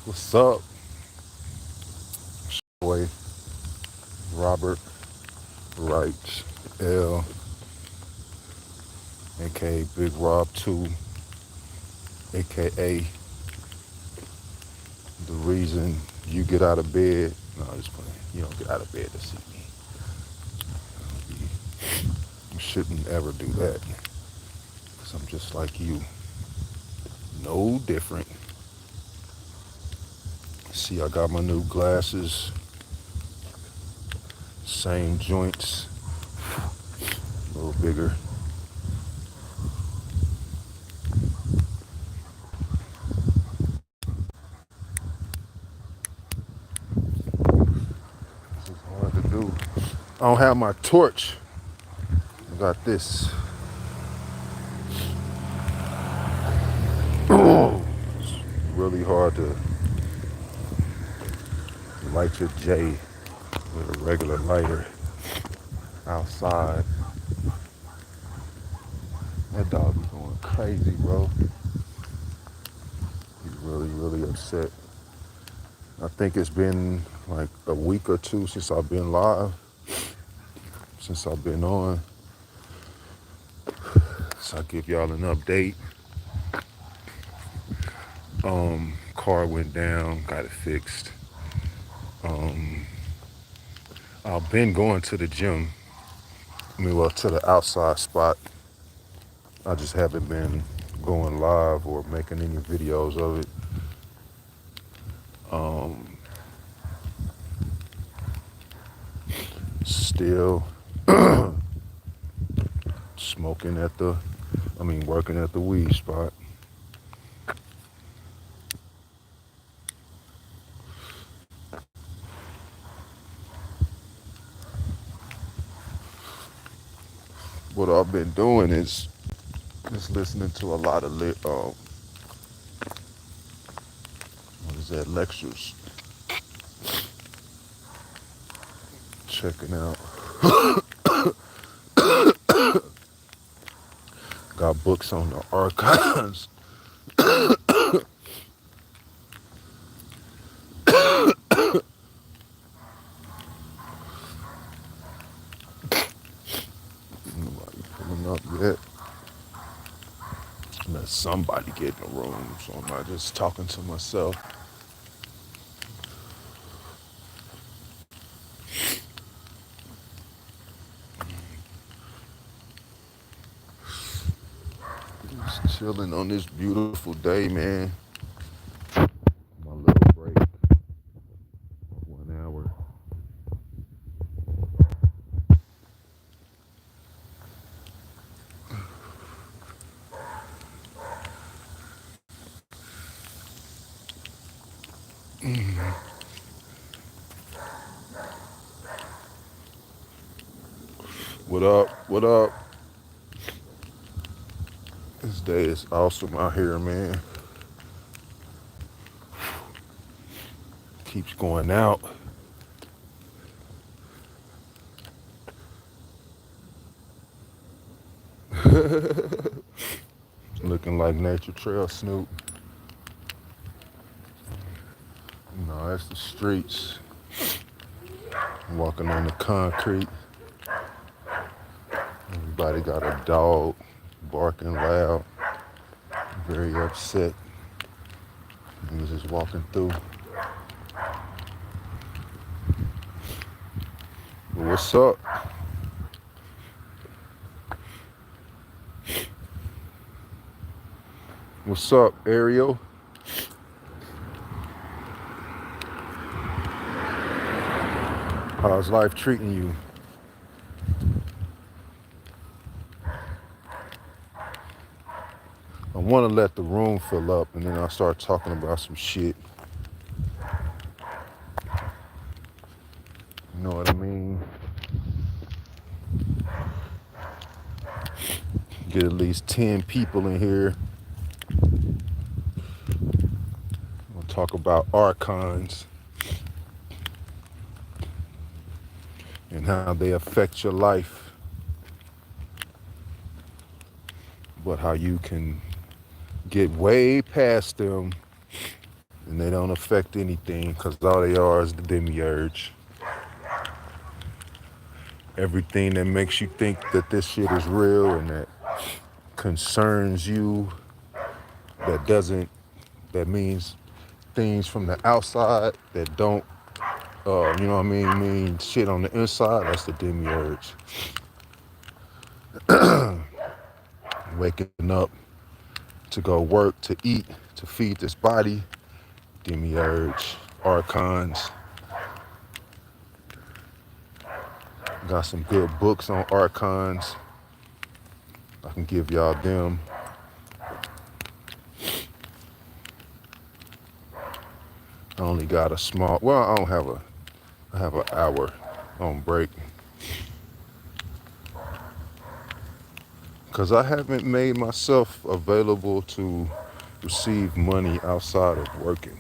What's up, boy? Robert Wright, L, aka Big Rob 2, aka the reason you get out of bed. No, I'm just playing. You don't get out of bed to see me. You shouldn't ever do that. Because I'm just like you. No different. See, I got my new glasses. Same joints. A little bigger. This is hard to do. I don't have my torch. I got this. It's really hard to light your J with a regular lighter outside. That dog is going crazy, bro. He's really, really upset. I think it's been like a week or two since I've been live, since I've been on. So I'll give y'all an update. Car went down, got it fixed. I've been going to the gym. Well, to the outside spot. I just haven't been going live or making any videos of it. Still working at the weed spot. What I've been doing is just listening to a lot of lectures, checking out. Got books on the archives. Nobody pulling up yet. Let somebody get in the room, so I'm not just talking to myself. Just chilling on this beautiful day, man. My little break, 1 hour. What up? What up? This day is awesome out here, man. Keeps going out. Looking like Nature Trail Snoop. No, that's the streets. Walking on the concrete. Everybody got a dog barking loud. Very upset. He was just walking through. But what's up? What's up, Ariel? How's life treating you? I want to let the room fill up and then I'll start talking about some shit. You know what I mean? Get at least 10 people in here. We'll talk about archons and how they affect your life, but how you can get way past them and they don't affect anything because all they are is the demiurge. Everything that makes you think that this shit is real and that concerns you, that doesn't, that means things from the outside that don't, you know what I mean shit on the inside, that's the demiurge. Waking up to go work, to eat, to feed this body, demiurge. Archons, got some good books on archons. I can give y'all them. I only got a small, well, I have an hour on break. Because I haven't made myself available to receive money outside of working.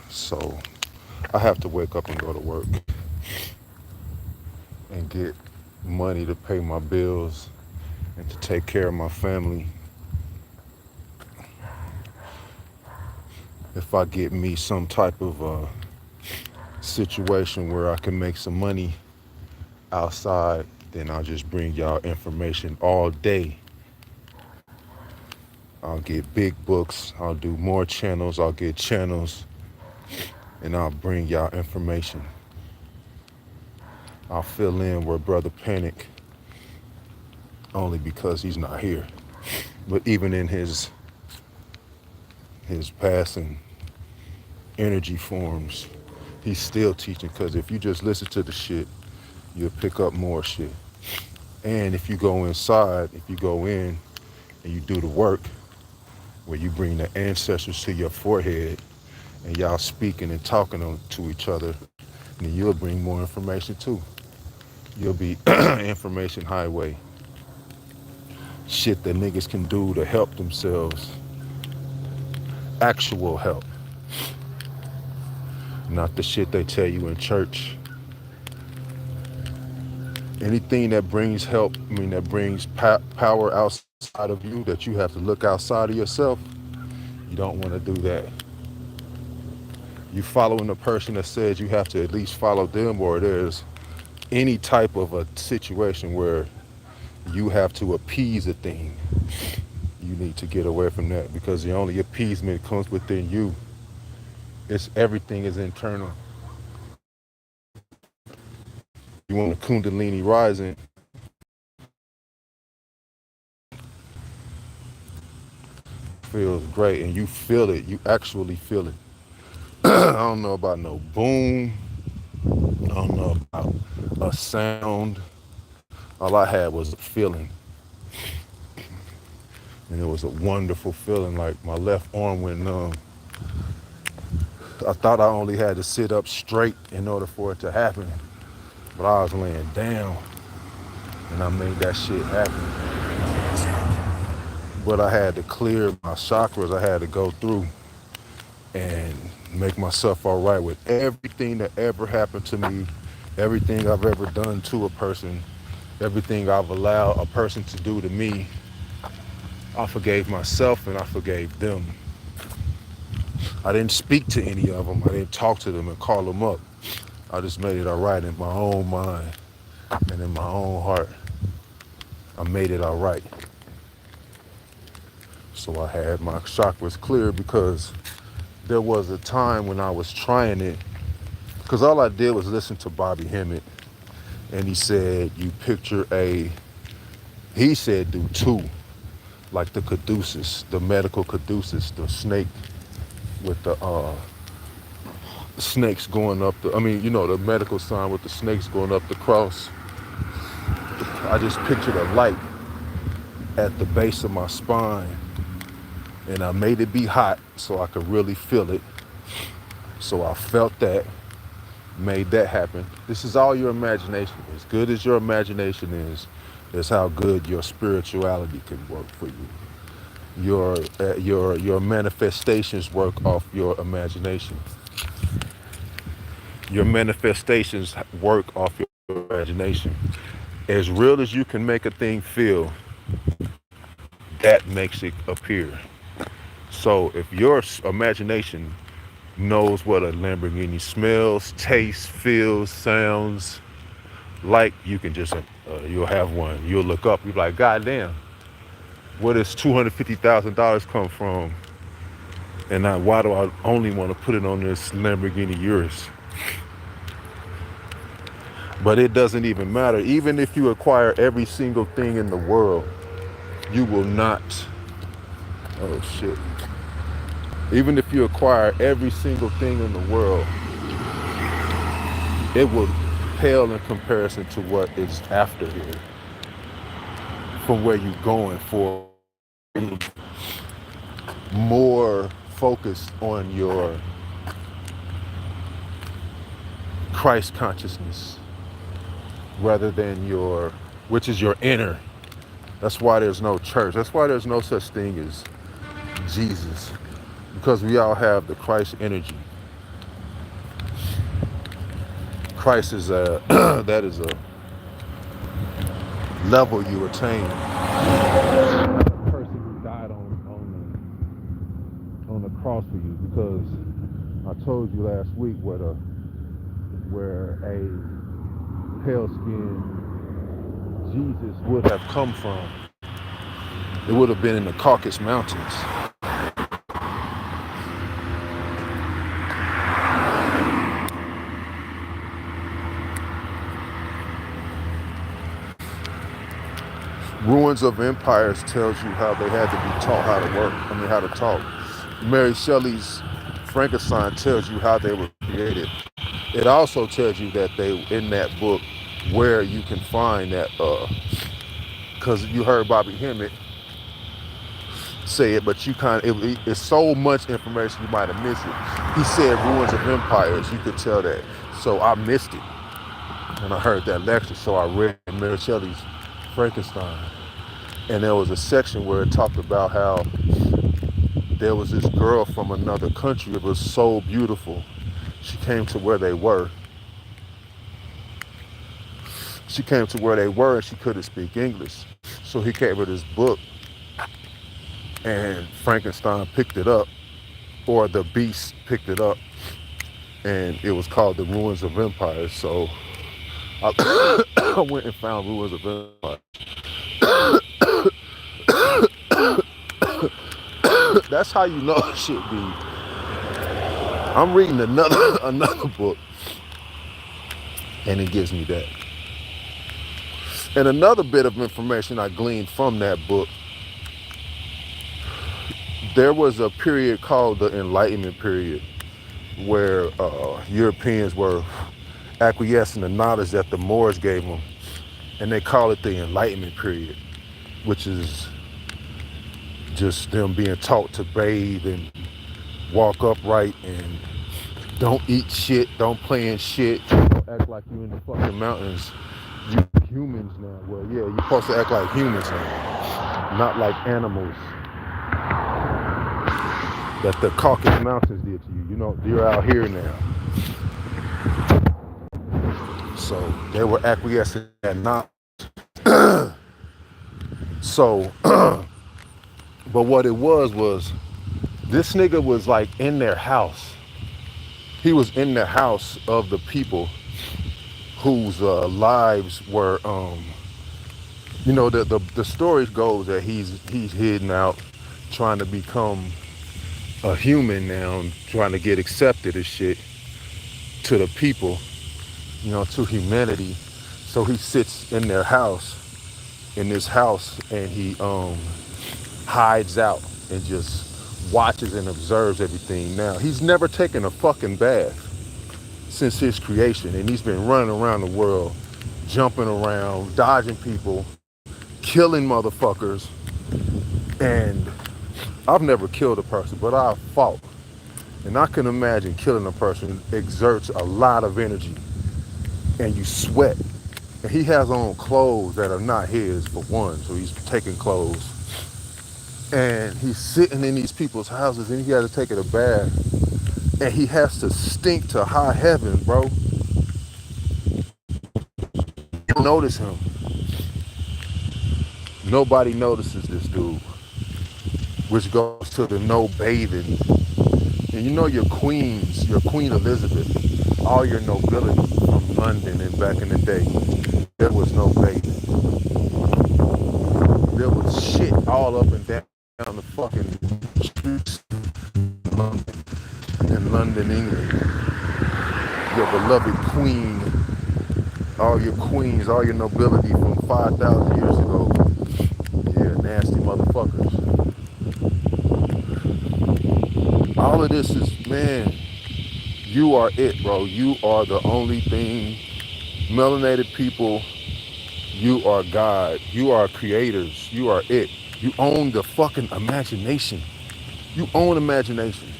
So I have to wake up and go to work and get money to pay my bills and to take care of my family. If I get me some type of situation where I can make some money outside, then I'll just bring y'all information all day. I'll get big books, I'll do more channels, I'll get channels, and I'll bring y'all information. I'll fill in where Brother Panic, only because he's not here. But even in his passing energy forms, he's still teaching, because if you just listen to the shit, you'll pick up more shit. And if you go inside, if you go in and you do the work where you bring the ancestors to your forehead and y'all speaking and talking to each other, then you'll bring more information too. You'll be information highway. Shit that niggas can do to help themselves. Actual help. Not the shit they tell you in church. Anything that brings help, that brings power outside of you, that you have to look outside of yourself, you don't want to do that. You following a person that says you have to at least follow them, or there's any type of a situation where you have to appease a thing, you need to get away from that, because the only appeasement comes within you. Everything is internal. You want a Kundalini rising, feels great, and you feel it. You actually feel it. I don't know about no boom. I don't know about a sound. All I had was a feeling. And it was a wonderful feeling, like my left arm went numb. I thought I only had to sit up straight in order for it to happen. But I was laying down and I made that shit happen. But I had to clear my chakras. I had to go through and make myself all right with everything that ever happened to me, everything I've ever done to a person, everything I've allowed a person to do to me. I forgave myself and I forgave them. I didn't speak to any of them. I didn't talk to them and call them up. I just made it all right in my own mind and in my own heart. I made it all right. So I had my chakras clear, because there was a time when I was trying it, because all I did was listen to Bobby Hemmett, and he said, you picture he said do two, like the caduceus, the medical caduceus, the snake with the snakes going up the medical sign with the snakes going up the cross. I just pictured a light at the base of my spine, and I made it be hot so I could really feel it. So I felt that, made that happen. This is all your imagination. As good as your imagination is how good your spirituality can work for you. Your manifestations work off your imagination. Your manifestations work off your imagination. As real as you can make a thing feel, that makes it appear. So if your imagination knows what a Lamborghini smells, tastes, feels, sounds like, you can just you'll have one. You'll look up. You'll be like, God damn, where does $250,000 come from? And why do I only want to put it on this Lamborghini Urus? But it doesn't even matter. Even if you acquire every single thing in the world, you will not. Oh shit. Even if you acquire every single thing in the world, it will pale in comparison to what is after here, from where you're going for more focused on your Christ consciousness rather than your, which is your inner. That's why there's no church. That's why there's no such thing as Jesus, because we all have the Christ energy. Christ is a that is a level you attain. Not a person who died on the cross for you, because I told you last week where a pale skinned Jesus would have come from. It would have been in the Caucasus Mountains. Ruins of Empires tells you how they had to be taught how to work. How to talk. Mary Shelley's Frankenstein tells you how they were created. It also tells you that they, in that book, where you can find that, because you heard Bobby Hemmett say it, but you it's so much information you might have missed it. He said ruins of empires, you could tell that. So I missed it. And I heard that lecture, so I read Mary Shelley's Frankenstein. And there was a section where it talked about how there was this girl from another country. It was so beautiful. She came to where they were. And she couldn't speak English. So he gave her this book, and Frankenstein picked it up, or the beast picked it up, and it was called The Ruins of Empires. So I went and found Ruins of Empires. That's how you know it should be. I'm reading another book, and it gives me that. And another bit of information I gleaned from that book, there was a period called the Enlightenment period, where Europeans were acquiescing to knowledge that the Moors gave them, and they call it the Enlightenment period, which is just them being taught to bathe and walk upright and don't eat shit, don't play in shit, don't act like you in the fucking mountains. You humans now. Well, yeah, you're supposed to act like humans now, not like animals that the Caucasus Mountains did to you. You know, you're out here now. So they were acquiescing and not. So, but what it was this nigga was like in their house. He was in the house of the people whose lives were, the story goes that he's hidden out, trying to become a human now, trying to get accepted as shit to the people, to humanity. So he sits in their house, in this house, and he hides out and just watches and observes everything. Now, he's never taken a fucking bath since his creation, and he's been running around the world, jumping around, dodging people, killing motherfuckers. And I've never killed a person, but I've fought. And I can imagine killing a person exerts a lot of energy, and you sweat. And he has on clothes that are not his, for one, so he's taking clothes. And he's sitting in these people's houses, and he has to take a bath. And he has to stink to high heaven, bro. You don't notice him. Nobody notices this dude. which goes to the no bathing. And you know your queens, your Queen Elizabeth, all your nobility from London and back in the day, there was no bathing. There was shit all up and down the fucking streets of London, in London, England. Your beloved queen, all your queens, all your nobility from 5,000 years ago. Yeah, nasty motherfuckers. All of this is, man, you are it, bro. You are the only thing. Melanated people, you are God. You are creators. You are it. You own the fucking imagination. You own imagination.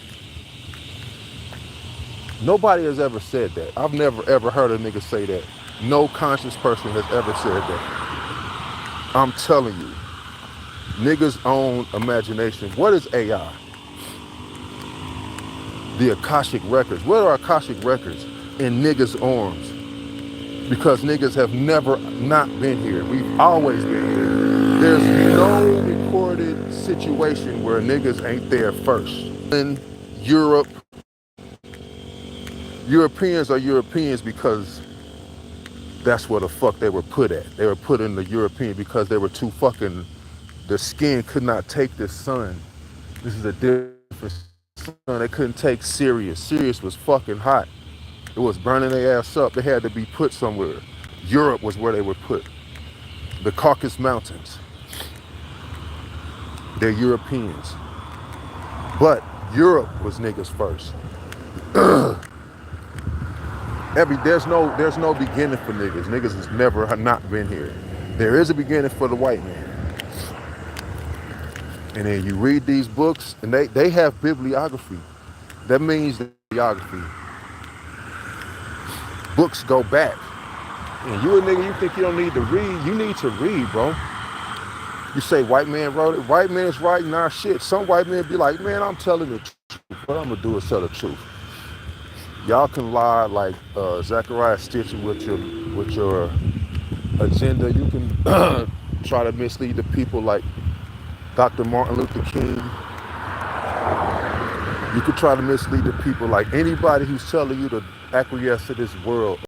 Nobody has ever said that. I've never ever heard a nigga say that. No conscious person has ever said that. I'm telling you, niggas own imagination. What is AI? The Akashic Records. What are Akashic Records in niggas' arms? Because niggas have never not been here. We've always been here. There's no recorded situation where niggas ain't there first. In Europe, Europeans are Europeans because that's where the fuck they were put at. They were put in the European because they were too fucking, the skin could not take this sun. This is a different sun. They couldn't take Sirius. Sirius was fucking hot. It was burning their ass up. They had to be put somewhere. Europe was where they were put. The Caucasus Mountains. They're Europeans. But Europe was niggas first. There's no beginning for niggas. Niggas has never not been here. There is a beginning for the white man. And then you read these books, and they have bibliography. That means the bibliography. Books go back. And you a nigga, you think you don't need to read. You need to read, bro. You say white man wrote it. White man's writing our shit. Some white men be like, man, I'm telling the truth. What I'm gonna do is tell the truth. Y'all can lie like Zachariah Stitch with your agenda. You can try to mislead the people like Dr. Martin Luther King. You could try to mislead the people like anybody who's telling you to acquiesce to this world.